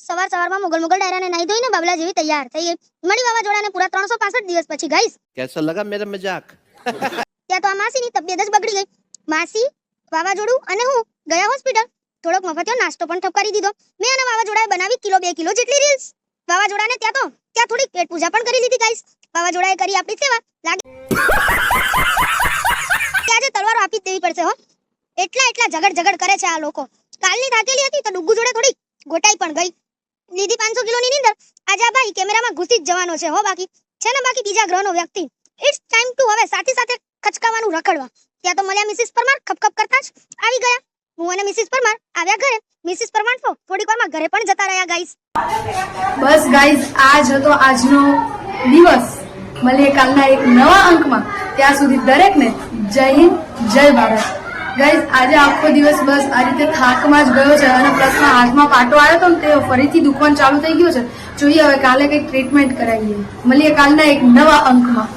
સવારમાં મુગલ ડાયરાને નાઈ ધોઈને બાબલા જેવી તૈયાર થઈ ગઈ. મળી વાવાઝોડાને પૂરા 365 દિવસ પછી ગાઈસ. कैसा लगा मेरा मजाक? ત્યાં તો આ માસીની તબિયત જ બગડી ગઈ. માસી, વાવાઝોડું અને હું ગયા હોસ્પિટલ. થોડોક મફતિયો નાસ્તો પણ ઠપકારી દીધો. મેં અને વાવાઝોડાએ બનાવી કિલો 2 કિલો જેટલી રીલ્સ. વાવાઝોડાને ત્યાં થોડીક પેટ પૂજા પણ કરી લીધી ગાઈસ. વાવાઝોડાએ કરી આપણી સેવા. લાગે આજે તલવારો આપી જ દેવી પડશે હો. એટલા ઝગડ કરે છે આ લોકો. કાલની થાકેલી હતી તો ડુગ્ગુ જોડે થોડી ગોટાઈ પણ ગઈ. લીધી 500 કિલોની નીંદર. આજે આ ભાઈ કેમેરામાં ઘૂસી જ જવાનો છે હો. બાકી છે ને બાકી બીજા ગ્રહનો વ્યક્તિ. ઇટ્સ ટાઈમ ટુ હવે સાથે ખચકાવાનું રખડવા. ત્યાં તો મળ્યા મિસિસ પરમાર. ખપખપ કરતા જ આવી ગયા. હું અને મિસિસ પરમાર આવ્યા ઘરે. મિસિસ પરમાર તો થોડીક વારમાં ઘરે પણ જતા રહ્યા ગાઈસ. બસ ગાઈઝ, આજ હતો આજનો દિવસ. મળીએ કાલના એક નવા અંકમાં. ત્યાં સુધી દરેકને જય હિન્દ, જય ભારત. ગાઈઝ, આજે આખો દિવસ બસ આ રીતે થાકમાં જ ગયો છે અને પ્લસમાં હાથમાં પાટો આવ્યો હતો ને તે ફરીથી દુખવાનું ચાલુ થઈ ગયો છે. જોઈએ હવે કાલે કંઈક ટ્રીટમેન્ટ કરાવીએ. મળીએ કાલના એક નવા અંકમાં.